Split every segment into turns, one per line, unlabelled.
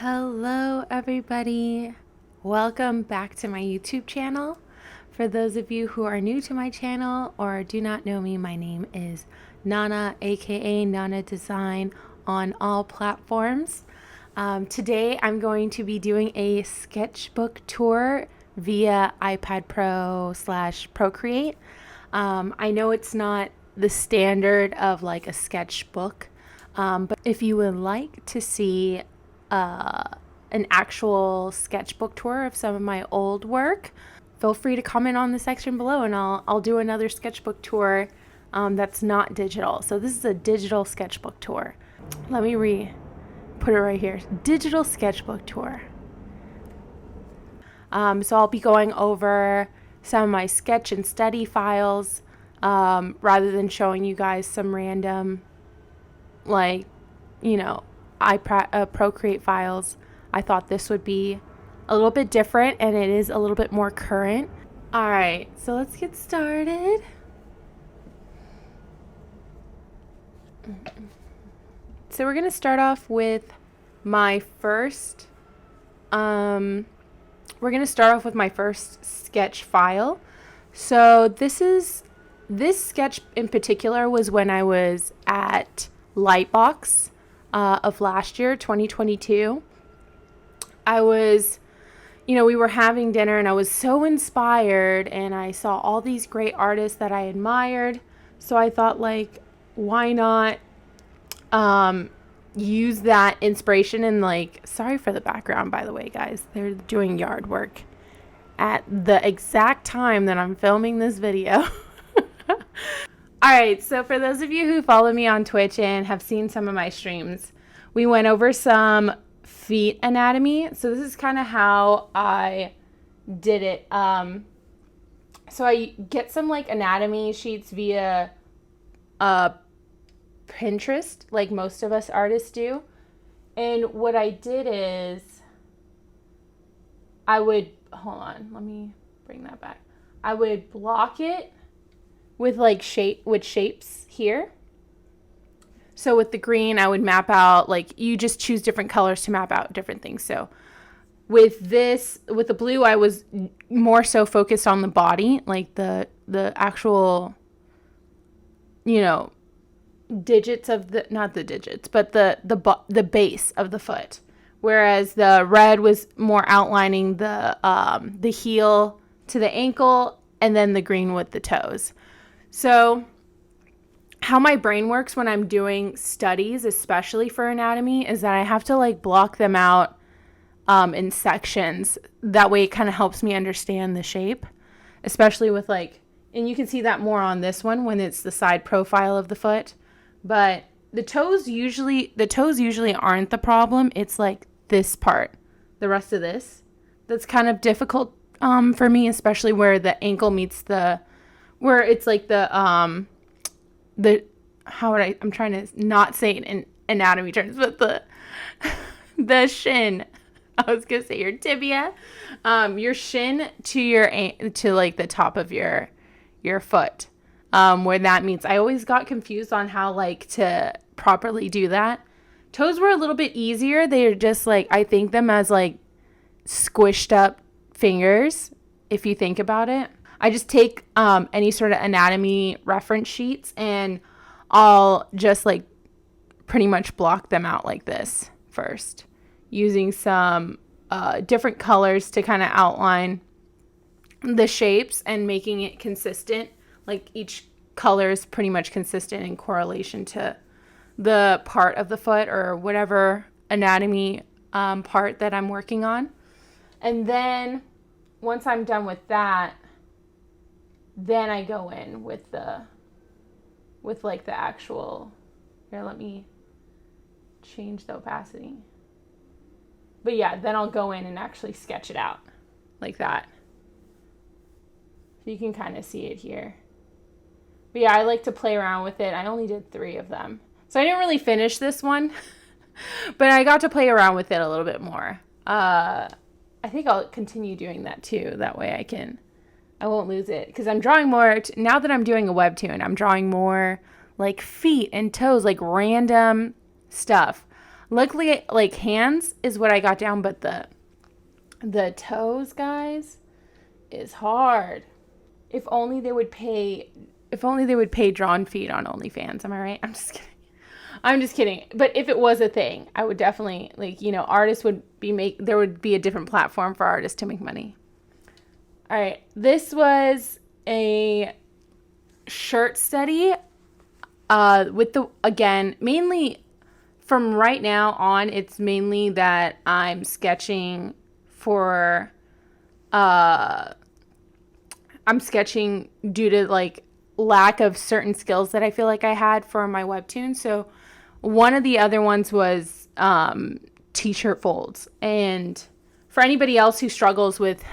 Hello, everybody. Welcome back to my YouTube channel. For those of you who are new to my channel or do not know me, my name is Nana, aka Nana Design, on all platforms. Today, I'm going to be doing a sketchbook tour via iPad Pro / Procreate. I know it's not the standard of like a sketchbook, but if you would like to see an actual sketchbook tour of some of my old work, feel free to comment on the section below and I'll do another sketchbook tour that's not digital. So this is a digital sketchbook tour. Let me put it right here. Digital sketchbook tour. So I'll be going over some of my sketch and study files rather than showing you guys some random, like, Procreate files. I thought this would be a little bit different, and it is a little bit more current. All right, so let's get started. So we're gonna start off with my first. We're gonna start off with my first sketch file. So this sketch in particular was when I was at Lightbox of last year, 2022. We were having dinner and I was so inspired and I saw all these great artists that I admired. So I thought, like, why not use that inspiration and, like, sorry for the background, by the way, guys. They're doing yard work at the exact time that I'm filming this video. All right, so for those of you who follow me on Twitch and have seen some of my streams, we went over some feet anatomy. So this is kind of how I did it. So I get some like anatomy sheets via Pinterest, like most of us artists do. And what I did is hold on, let me bring that back. I would block it with shapes here. So with the green, I would map out, like, you just choose different colors to map out different things. So with the blue, I was more so focused on the body, like the actual, digits of not the digits, but the base of the foot. Whereas the red was more outlining the heel to the ankle, and then the green with the toes. So how my brain works when I'm doing studies, especially for anatomy, is that I have to like block them out in sections. That way it kind of helps me understand the shape, especially with and you can see that more on this one when it's the side profile of the foot. But the toes usually aren't the problem. It's like this part, the rest of this, that's kind of difficult for me, especially where the ankle meets where it's like I'm trying to not say it in anatomy terms, but the shin. I was gonna say your tibia, your shin to like the top of your foot, where that meets. I always got confused on how to properly do that. Toes were a little bit easier. They're just I think them as squished up fingers, if you think about it. I just take any sort of anatomy reference sheets and I'll just pretty much block them out like this first, using some different colors to kind of outline the shapes and making it consistent. Like each color is pretty much consistent in correlation to the part of the foot or whatever anatomy part that I'm working on. And then once I'm done with that, then I go in with the actual, here, let me change the opacity. But yeah, then I'll go in and actually sketch it out like that. So you can kind of see it here. But yeah, I like to play around with it. I only did 3 of them. So I didn't really finish this one, but I got to play around with it a little bit more. I think I'll continue doing that too. That way I won't lose it, because I'm drawing more now that I'm doing a webtoon. I'm drawing more like feet and toes, like random stuff. Luckily, like hands is what I got down, but the toes, guys, is hard. If only they would pay. If only they would pay drawn feet on OnlyFans. Am I right? I'm just kidding. I'm just kidding. But if it was a thing, I would definitely artists would there would be a different platform for artists to make money. All right, this was a shirt study. With mainly from right now on, it's mainly that I'm sketching for. I'm sketching due to like lack of certain skills that I feel like I had for my webtoon. So one of the other ones was t-shirt folds. And for anybody else who struggles with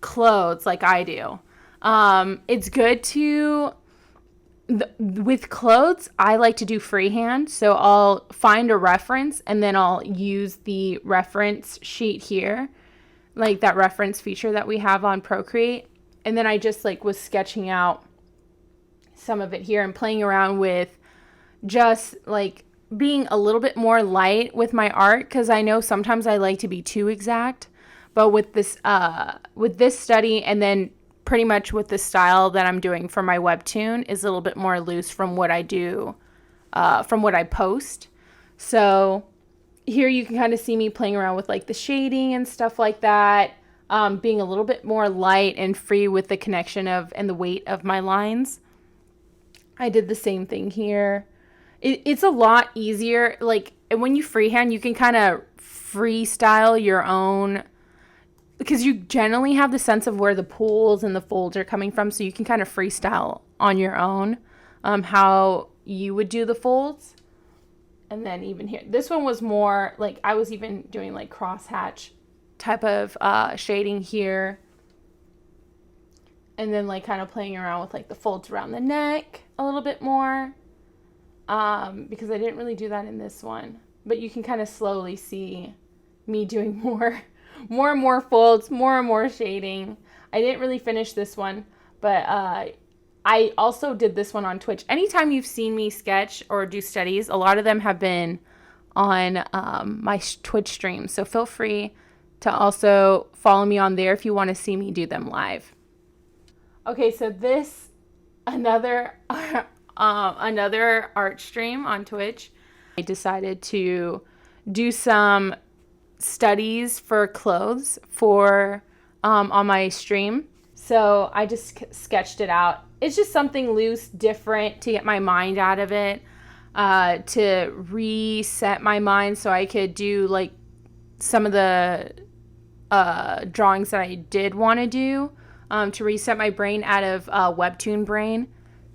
clothes like I do, it's good to with clothes, I like to do freehand. So I'll find a reference and then I'll use the reference sheet here, like that reference feature that we have on Procreate. And then I just like was sketching out some of it here and playing around with just like being a little bit more light with my art, because I know sometimes I like to be too exact. But with this study, and then pretty much with the style that I'm doing for my webtoon, is a little bit more loose from what I do, from what I post. So here you can kind of see me playing around with like the shading and stuff like that, being a little bit more light and free with the connection of and the weight of my lines. I did the same thing here. It's a lot easier. Like when you freehand, you can kind of freestyle your own, because you generally have the sense of where the pools and the folds are coming from. So you can kind of freestyle on your own how you would do the folds. And then even here, this one was more like I was even doing like crosshatch type of shading here. And then like kind of playing around with like the folds around the neck a little bit more. Because I didn't really do that in this one. But you can kind of slowly see me doing more and more folds, more and more shading. I didn't really finish this one, but I also did this one on Twitch. Anytime you've seen me sketch or do studies, a lot of them have been on my Twitch stream. So feel free to also follow me on there if you want to see me do them live. Okay, so this, another art stream on Twitch. I decided to do some studies for clothes for on my stream. So I just sketched it out. It's just something loose, different, to get my mind out of it, to reset my mind so I could do like some of the drawings that I did want to do, to reset my brain out of webtoon brain.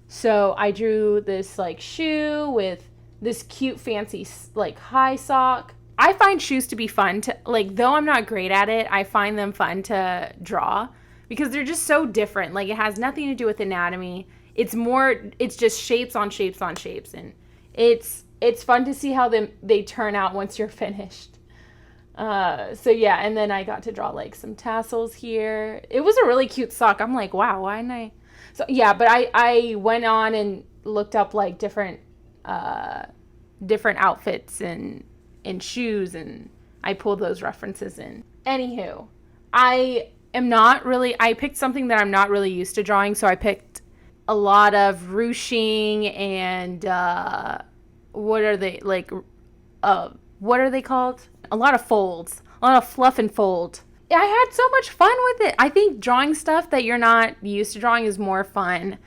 So I drew this like shoe with this cute fancy like high sock. I find shoes to be fun to like, though I'm not great at it, I find them fun to draw because they're just so different. Like it has nothing to do with anatomy. It's just shapes on shapes on shapes, and it's fun to see how they turn out once you're finished. So yeah, and then I got to draw like some tassels here. It was a really cute sock. I'm like, wow, why didn't I? So yeah, but I went on and looked up like different outfits and shoes, and I pulled those references in. Anywho, I picked something that I'm not really used to drawing, so I picked a lot of ruching and what are they called? A lot of folds, a lot of fluff and fold. I had so much fun with it. I think drawing stuff that you're not used to drawing is more fun,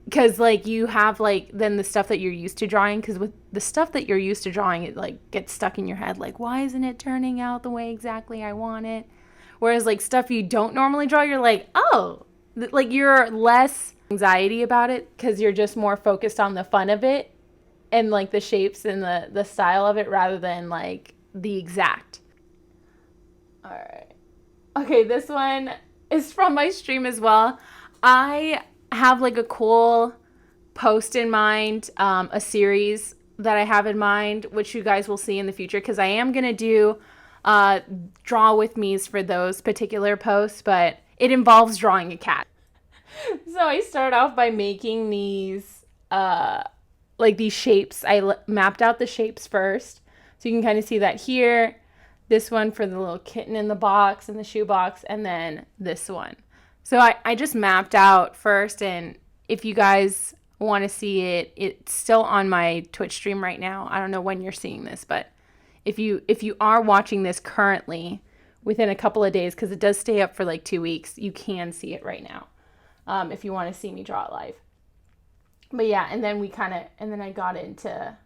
because like you have like then the stuff that you're used to drawing, because with the stuff that you're used to drawing, it like gets stuck in your head, like why isn't it turning out the way exactly I want it? Whereas like stuff you don't normally draw, you're like, oh, like you're less anxiety about it because you're just more focused on the fun of it and like the shapes and the style of it rather than like the exact. All right. Okay, this one is from my stream as well. I have like a cool post in mind, a series that I have in mind, which you guys will see in the future, because I am going to do draw with me's for those particular posts, but it involves drawing a cat. So I start off by making these like these shapes. I mapped out the shapes first. So you can kind of see that here. This one for the little kitten in the box, in the shoe box, and then this one. So I just mapped out first, and if you guys want to see it, it's still on my Twitch stream right now. I don't know when you're seeing this, but if you are watching this currently within a couple of days, because it does stay up for like 2 weeks, you can see it right now if you want to see me draw it live. But yeah, and then I got into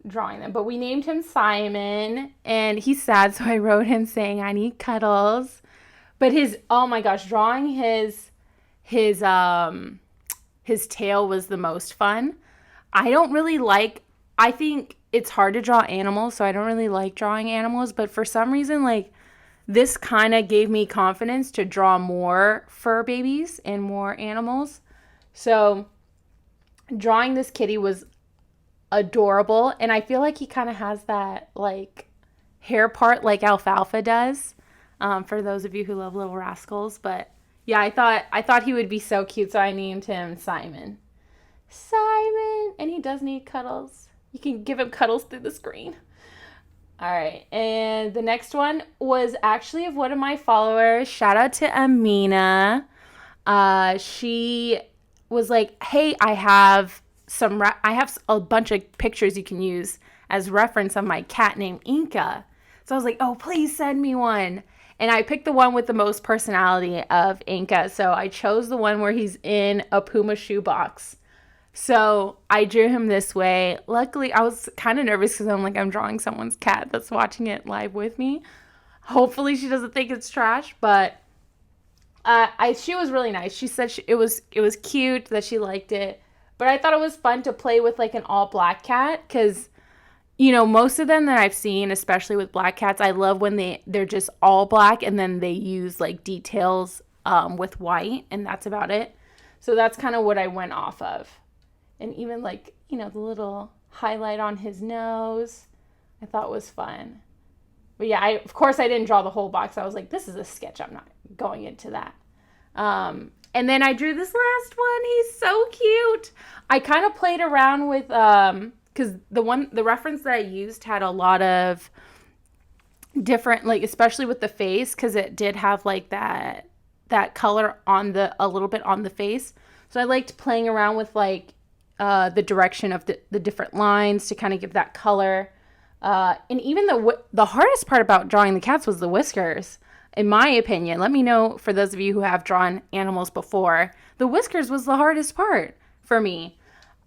drawing them. But we named him Simon, and he's sad, so I wrote him saying, I need cuddles. But oh my gosh, drawing his tail was the most fun. I think it's hard to draw animals, so I don't really like drawing animals, but for some reason, like, this kind of gave me confidence to draw more fur babies and more animals. So drawing this kitty was adorable, and I feel like he kind of has that, like, hair part like Alfalfa does, for those of you who love Little Rascals. But yeah, I thought he would be so cute, so I named him Simon. Simon! And he does need cuddles. You can give him cuddles through the screen. All right, and the next one was actually of one of my followers. Shout out to Amina. She was like, hey, I have a bunch of pictures you can use as reference of my cat named Inca. So I was like, oh, please send me one. And I picked the one with the most personality of Inca. So I chose the one where he's in a Puma shoebox. So I drew him this way. Luckily, I was kind of nervous because I'm drawing someone's cat that's watching it live with me. Hopefully she doesn't think it's trash, but she was really nice. She said it was cute, that she liked it. But I thought it was fun to play with like an all black cat because, you know, most of them that I've seen, especially with black cats, I love when they're just all black and then they use like details with white, and that's about it. So that's kind of what I went off of. And even like, you know, the little highlight on his nose, I thought was fun. But yeah, of course I didn't draw the whole box. I was like, this is a sketch. I'm not going into that. And then I drew this last one. He's so cute. I kind of played around with, because the reference that I used had a lot of different, like, especially with the face, because it did have like that color a little bit on the face. So I liked playing around with like the direction of the different lines to kind of give that color. And even the hardest part about drawing the cats was the whiskers, in my opinion. Let me know, for those of you who have drawn animals before, the whiskers was the hardest part for me.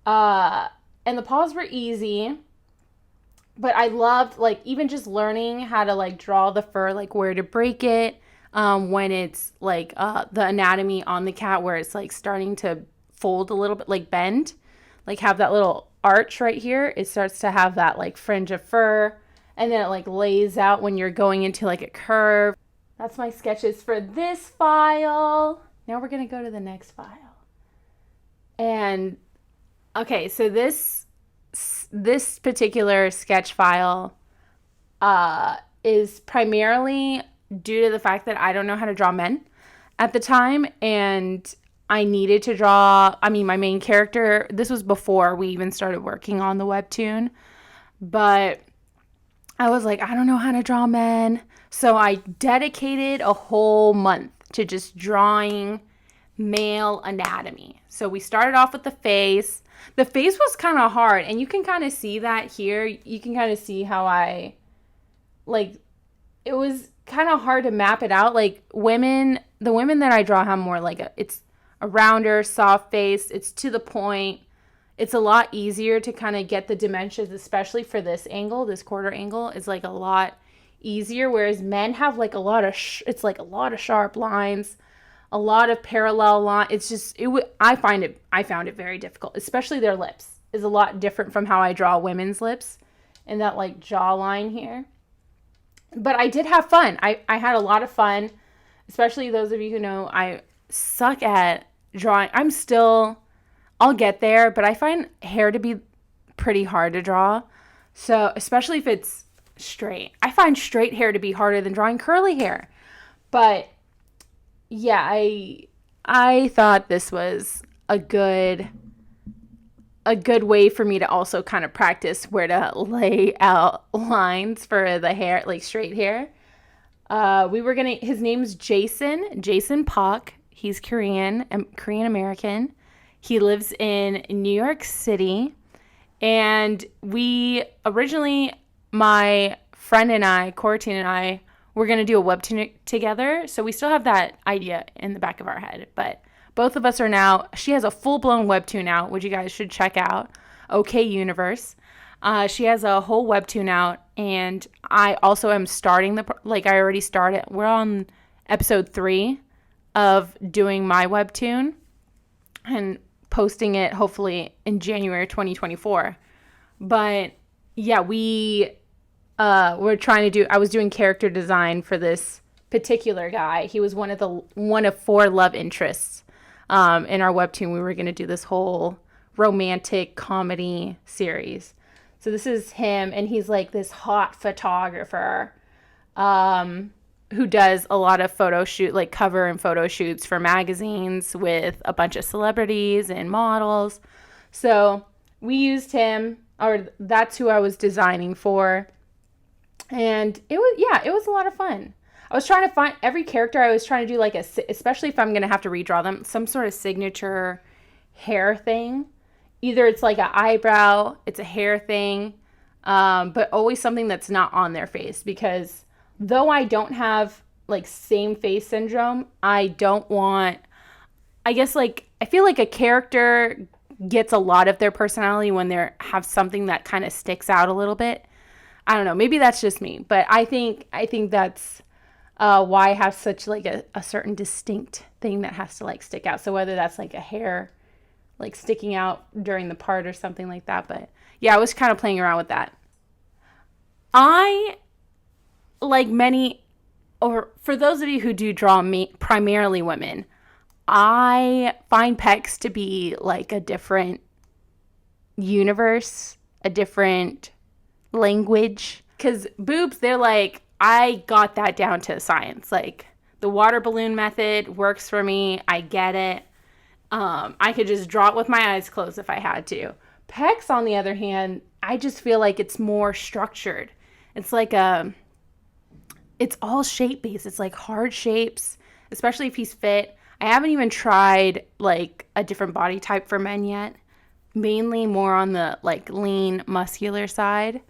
And the paws were easy, but I loved like even just learning how to like draw the fur, like where to break it, when it's like the anatomy on the cat where it's like starting to fold a little bit, like bend, like have that little arch right here. It starts to have that like fringe of fur, and then it like lays out when you're going into like a curve. That's my sketches for this file. Now we're going to go to the next file. And okay, so this particular sketch file is primarily due to the fact that I don't know how to draw men at the time, and I needed to draw, my main character, this was before we even started working on the webtoon, but I was like, I don't know how to draw men. So I dedicated a whole month to just drawing male anatomy. So we started off with the face. The face was kind of hard, and you can kind of see that here. You can kind of see how it was kind of hard to map it out. Like the women that I draw have more like it's a rounder, soft face. It's to the point. It's a lot easier to kind of get the dimensions, especially for this angle. This quarter angle is like a lot easier, whereas men have like a lot of sharp lines, a lot of parallel line. It's just I found it very difficult, especially their lips is a lot different from how I draw women's lips and that like jawline here. But I did have fun. I had a lot of fun, especially those of you who know I suck at drawing. I'll get there, but I find hair to be pretty hard to draw. So especially if it's straight. I find straight hair to be harder than drawing curly hair. But yeah, I thought this was a good a good way for me to also kind of practice where to lay out lines for the hair, like straight hair. His name's Jason Pak. He's Korean American. He lives in New York City. And we originally, my friend and I, Coratine and I, were going to do a webtoon together. So we still have that idea in the back of our head. But both of us are now, she has a full-blown webtoon out, which you guys should check out. OK Universe. She has a whole webtoon out. And I also am starting I already started. We're on episode 3 of doing my webtoon. And posting it hopefully in January 2024. But yeah, we're trying to I was doing character design for this particular guy. He was one of 4 love interests in our webtoon. We were going to do this whole romantic comedy series. So this is him, and he's like this hot photographer who does a lot of cover and photo shoots for magazines with a bunch of celebrities and models. So we used him, or that's who I was designing for. And it was a lot of fun. I was trying to find every character. I was trying to do especially if I'm going to have to redraw them, some sort of signature hair thing. Either it's like an eyebrow, it's a hair thing, but always something that's not on their face, because though I don't have same face syndrome, I feel like a character gets a lot of their personality when they have something that kind of sticks out a little bit. I don't know, maybe that's just me, but I think that's why I have such a certain distinct thing that has to stick out. So whether that's a hair sticking out during the part or something like that. But yeah, I was kind of playing around with that. I, for those of you who do draw me, primarily women, I find Pecs to be a different universe, a different language. Because boobs, they're I got that down to science. The water balloon method works for me. I get it. I could just draw it with my eyes closed if I had to. Pecs, on the other hand, I just feel like it's more structured. It's it's all shape-based. It's hard shapes, especially if he's fit. I haven't even tried a different body type for men yet. Mainly more on the lean, muscular side.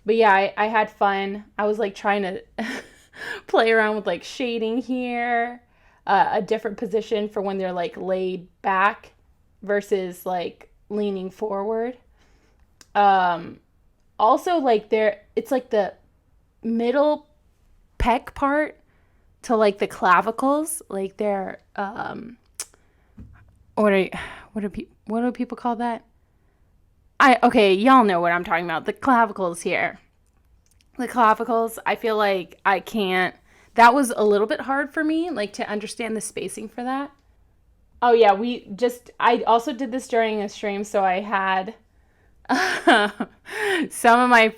But yeah, I had fun. I was trying to play around with shading here, a different position for when they're laid back versus leaning forward. Also it's the middle pec part to the clavicles, they're what do people call that? Y'all know what I'm talking about. The clavicles here. The clavicles, I feel I can't. That was a little bit hard for me, to understand the spacing for that. Oh yeah, I also did this during a stream, so I had some of my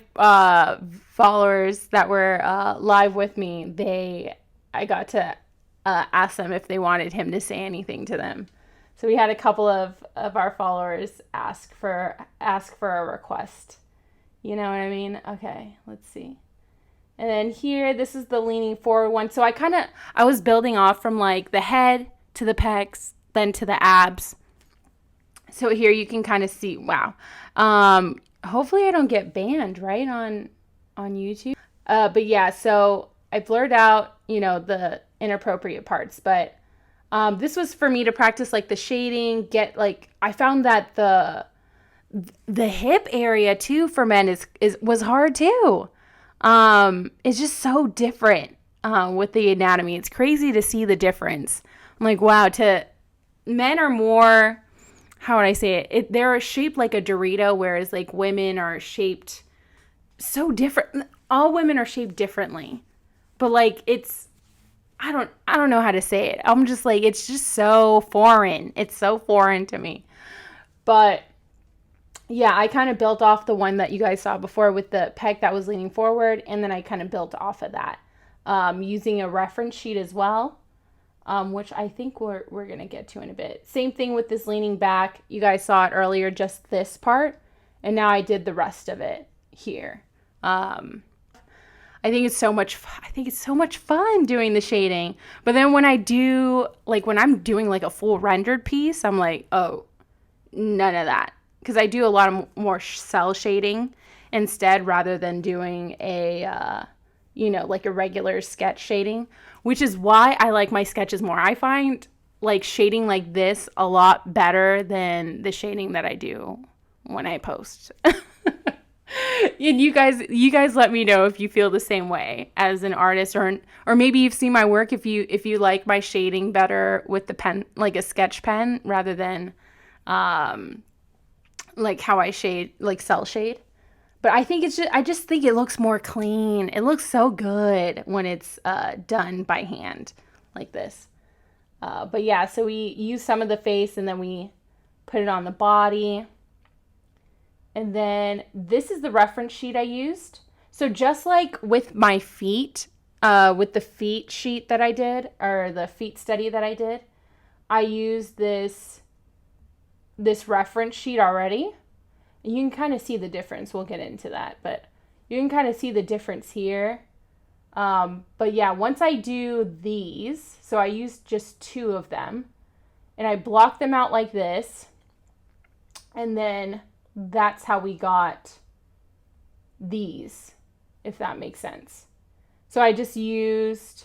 followers that were live with me. I got to ask them if they wanted him to say anything to them. So we had a couple of our followers ask for a request. You know what I mean? Okay, let's see. And then here, this is the leaning forward one. So I was building off from the head to the pecs, then to the abs. So here you can kind of see, wow. Hopefully I don't get banned, right, on YouTube. But yeah, so I blurred out, the inappropriate parts. But this was for me to practice the shading, I found that the hip area too for men was hard too. It's just so different with the anatomy. It's crazy to see the difference. I'm wow, men are more, how would I say it? They're shaped like a Dorito, whereas women are shaped so different. All women are shaped differently, but it's, I don't know how to say it. I'm just it's just so foreign. It's so foreign to me. But yeah, I kind of built off the one that you guys saw before with the pec that was leaning forward, and then I kind of built off of that using a reference sheet as well. which I think we're going to get to in a bit. Same thing with this leaning back. You guys saw it earlier, just this part. And now I did the rest of it here. I think it's so much fun doing the shading. But then when I do, like when I'm doing like a full rendered piece, I'm like, oh, none of that. Because I do a lot of more cell shading instead rather than doing a, like a regular sketch shading, which is why I like my sketches more. I find like shading like this a lot better than the shading that I do when I post. And you guys let me know if you feel the same way as an artist, or maybe you've seen my work if you like my shading better with the pen, like a sketch pen, rather than like how I shade, like cell shade. But I just think it looks more clean. It looks so good when it's done by hand like this. But yeah, so we use some of the face and then we put it on the body. And then this is the reference sheet I used. So just like with my feet, with the feet sheet that I did, or the feet study that I did, I used this reference sheet already. And you can kind of see the difference. We'll get into that, but you can kind of see the difference here. But yeah, once I do these, so I used just 2 of them, and I block them out like this, and then that's how we got these, if that makes sense. So I just used,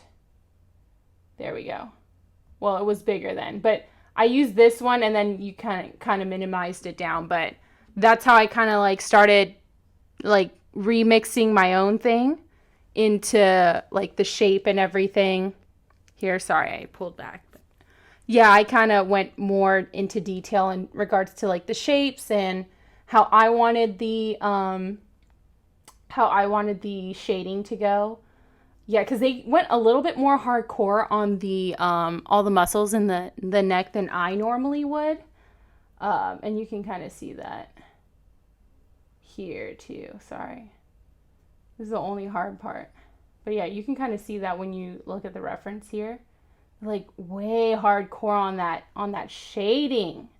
there we go. Well, it was bigger then, but I used this one and then you kind of minimized it down, but that's how I kind of like started like remixing my own thing into like the shape and everything. Here, sorry, I pulled back. But yeah, I kind of went more into detail in regards to like the shapes and how I wanted the shading to go. Yeah, because they went a little bit more hardcore on the all the muscles in the neck than I normally would. And you can kind of see that here too. Sorry. This is the only hard part. But yeah, you can kind of see that when you look at the reference here. Like way hardcore on that shading.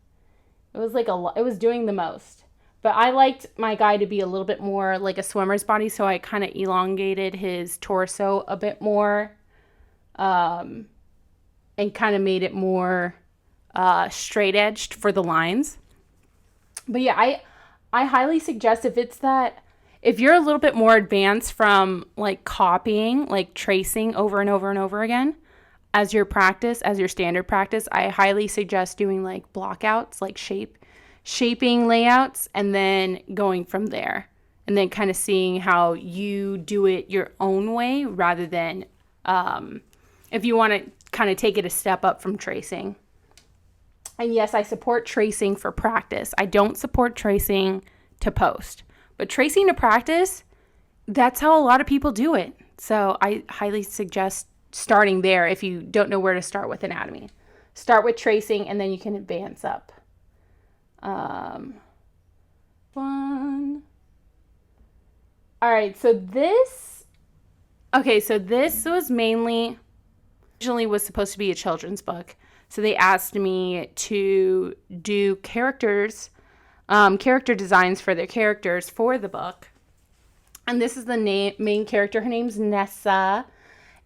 It was like it was doing the most. But I liked my guy to be a little bit more like a swimmer's body, so I kind of elongated his torso a bit more, and kind of made it more straight edged for the lines. But yeah, I highly suggest if you're a little bit more advanced from like copying, like tracing over and over and over again as your standard practice, I highly suggest doing like blockouts, like shaping layouts, and then going from there, and then kind of seeing how you do it your own way rather than if you want to kind of take it a step up from tracing. And yes, I support tracing for practice. I don't support tracing to post, but tracing to practice, that's how a lot of people do it. So I highly suggest starting there if you don't know where to start with anatomy. Start with tracing and then you can advance up. Fun. All right, so this was originally was supposed to be a children's book. So they asked me to do character designs for their characters for the book. And this is the main character. Her name's Nessa.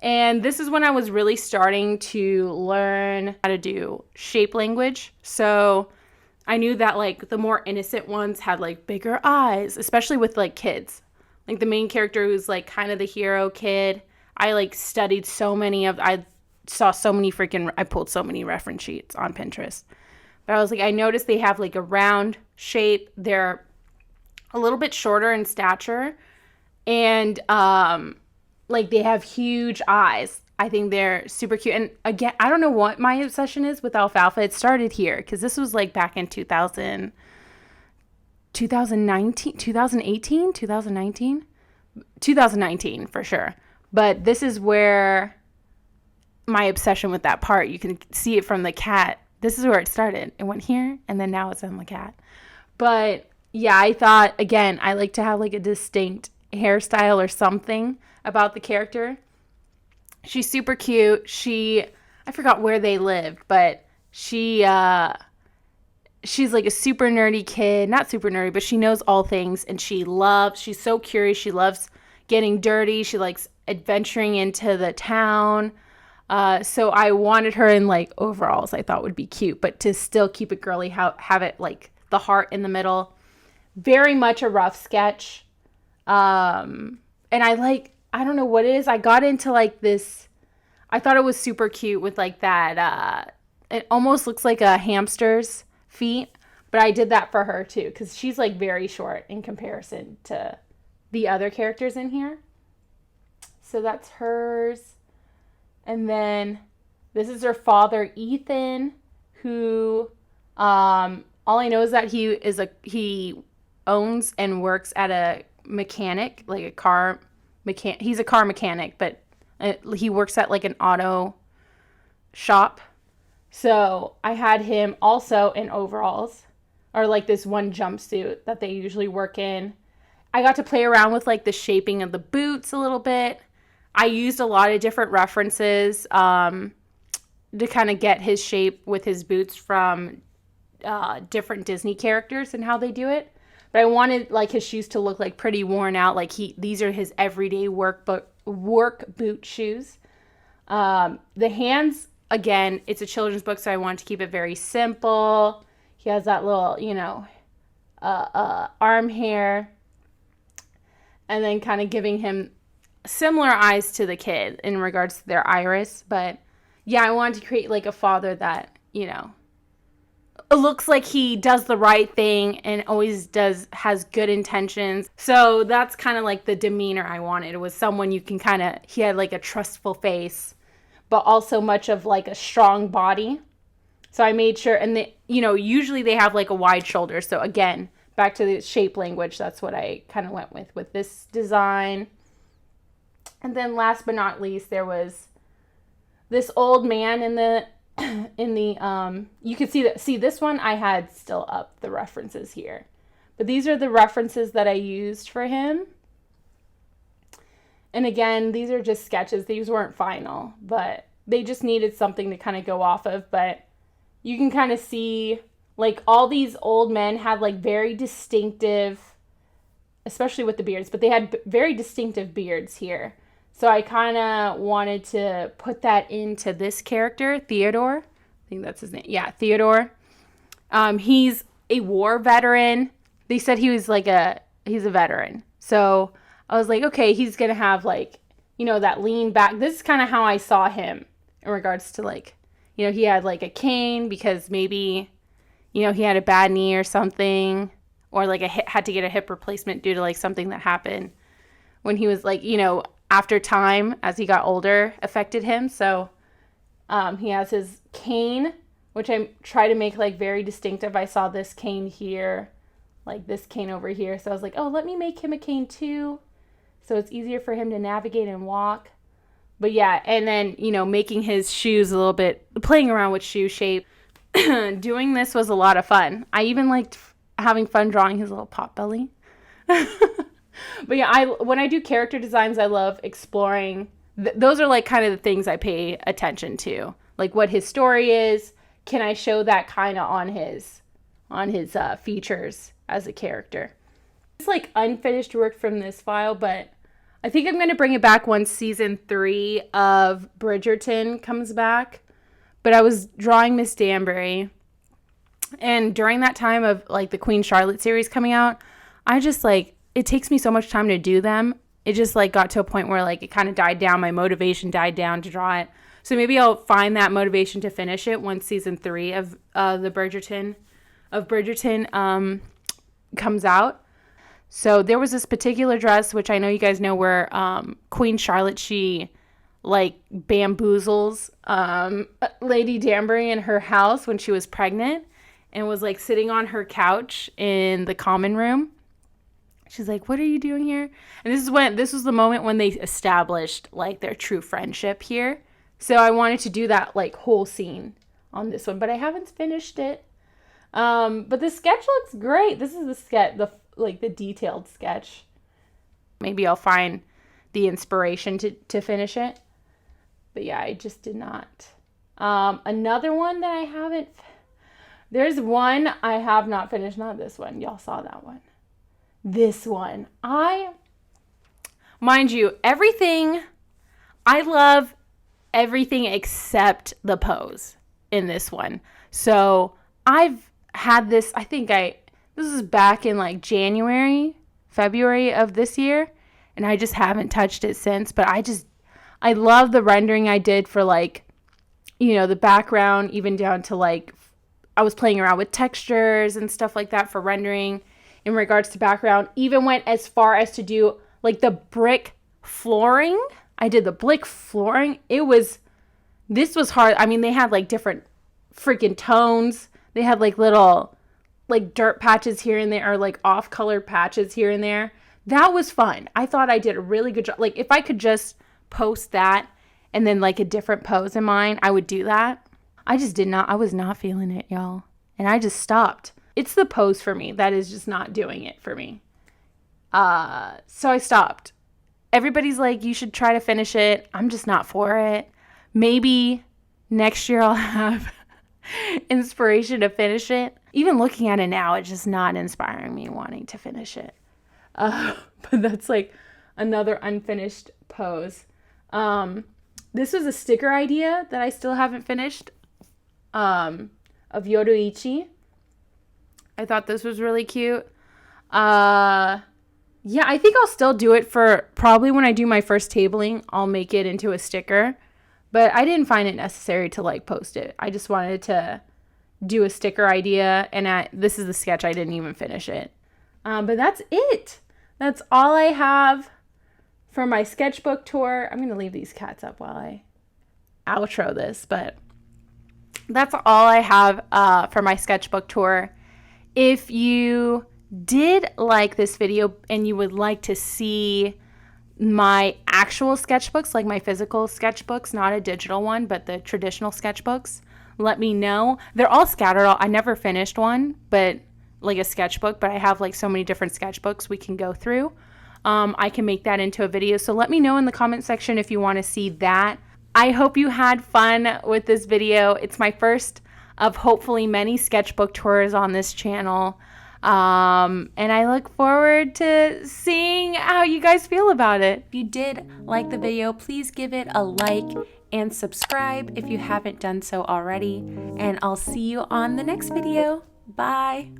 And this is when I was really starting to learn how to do shape language. So I knew that like the more innocent ones had like bigger eyes, especially with like kids. Like the main character who's like kind of the hero kid. I like studied I pulled so many reference sheets on Pinterest. But I was like, I noticed they have like a round shape. They're a little bit shorter in stature. And like they have huge eyes. I think they're super cute. And again, I don't know what my obsession is with alfalfa. It started here because this was like back in 2018, 2019 for sure. But this is where my obsession with that part, you can see it from the cat. This is where it started. It went here and then now it's on the cat. But yeah, I thought, again, I like to have like a distinct hairstyle or something about the character. She's super cute. I forgot where they lived, but she's like a super nerdy kid. Not super nerdy, but she knows all things, and she's so curious. She loves getting dirty. She likes adventuring into the town. So I wanted her in like overalls. I thought would be cute, but to still keep it girly, have it like the heart in the middle. Very much a rough sketch. And I don't know what it is. I got into like this. I thought it was super cute with like that. It almost looks like a hamster's feet, but I did that for her too because she's like very short in comparison to the other characters in here. So that's hers. And then this is her father, Ethan, who all I know is that he owns and works at a mechanic, like a car mechanic. He's a car mechanic, but he works at like an auto shop. So I had him also in overalls, or like this one jumpsuit that they usually work in. I got to play around with like the shaping of the boots a little bit. I used a lot of different references to kind of get his shape with his boots from different Disney characters and how they do it. But I wanted like his shoes to look like pretty worn out. Like these are his everyday work boot shoes. The hands, again, it's a children's book, so I wanted to keep it very simple. He has that little, arm hair. And then kind of giving him similar eyes to the kid in regards to their iris. But yeah, I wanted to create like a father that, it looks like he does the right thing and always has good intentions. So that's kind of like the demeanor I wanted. It was someone he had like a trustful face, but also much of like a strong body. So I made sure, and usually they have like a wide shoulder. So again, back to the shape language, that's what I kind of went with this design. And then last but not least, there was this old man in the you could see this one I had still up the references here. But these are the references that I used for him. And again, these are just sketches. These weren't final, but they just needed something to kind of go off of. But you can kind of see like all these old men had like very distinctive, especially with the beards, but they had very distinctive beards here. So I kind of wanted to put that into this character, Theodore. I think that's his name. Yeah, Theodore. He's a war veteran. They said he's a veteran. So I was like, okay, he's going to have like, that lean back. This is kind of how I saw him in regards to like, he had like a cane because maybe, he had a bad knee or something, or like had to get a hip replacement due to like something that happened when he was like, after time, as he got older, affected him. So he has his cane, which I try to make like very distinctive. I saw this cane here, like this cane over here. So I was like, oh, let me make him a cane too, so it's easier for him to navigate and walk. But yeah, and then, making his shoes a little bit, playing around with shoe shape. Doing this was a lot of fun. I even liked having fun drawing his little pot belly. But yeah, when I do character designs, I love exploring. Those are like kind of the things I pay attention to, like what his story is. Can I show that kind of on his features as a character? It's like unfinished work from this file, but I think I'm going to bring it back once season 3 of Bridgerton comes back. But I was drawing Miss Danbury, and during that time of like the Queen Charlotte series coming out, I just like, it takes me so much time to do them. It just like got to a point where like it kind of died down. My motivation died down to draw it. So maybe I'll find that motivation to finish it once season 3 of the Bridgerton comes out. So there was this particular dress, which I know you guys know, where Queen Charlotte, she like bamboozles Lady Danbury in her house when she was pregnant and was like sitting on her couch in the common room. She's like, what are you doing here? And this was the moment when they established like their true friendship here. So I wanted to do that like whole scene on this one, but I haven't finished it. But the sketch looks great. This is the sketch, the detailed sketch. Maybe I'll find the inspiration to finish it. But yeah, I just did not Another one that I haven't, there's one I have not finished. Not this one. Y'all saw that one. This one. Mind you, I love everything except the pose in this one. So I've had this, this is back in like January, February of this year, and I just haven't touched it since, but I love the rendering I did for like, the background, even down to like, I was playing around with textures and stuff like that for rendering in regards to background. Even went as far as to do like the brick flooring. I did the brick flooring. This was hard. I mean, they had like different freaking tones. They had like little like dirt patches here and there, or like off color patches here and there. That was fun. I thought I did a really good job. Like if I could just post that and then like a different pose in mine, I would do that. I was not feeling it, y'all. And I just stopped. It's the pose for me that is just not doing it for me. So I stopped. Everybody's like, you should try to finish it. I'm just not for it. Maybe next year I'll have inspiration to finish it. Even looking at it now, it's just not inspiring me wanting to finish it. But that's like another unfinished pose. This was a sticker idea that I still haven't finished, of Yoruichi. I thought this was really cute. Yeah, I think I'll still do it for probably when I do my first tabling. I'll make it into a sticker, but I didn't find it necessary to like post it. I just wanted to do a sticker idea, and this is the sketch. I didn't even finish it. But that's it. That's all I have for my sketchbook tour. I'm going to leave these cats up while I outro this, but that's all I have for my sketchbook tour. If you did like this video and you would like to see my actual sketchbooks, like my physical sketchbooks, not a digital one, but the traditional sketchbooks, let me know. They're all scattered. I never finished one, but like a sketchbook, but I have like so many different sketchbooks we can go through. I can make that into a video. So let me know in the comment section if you want to see that. I hope you had fun with this video. It's my first of hopefully many sketchbook tours on this channel. And I look forward to seeing how you guys feel about it. If you did like the video, please give it a like and subscribe if you haven't done so already. And I'll see you on the next video. Bye.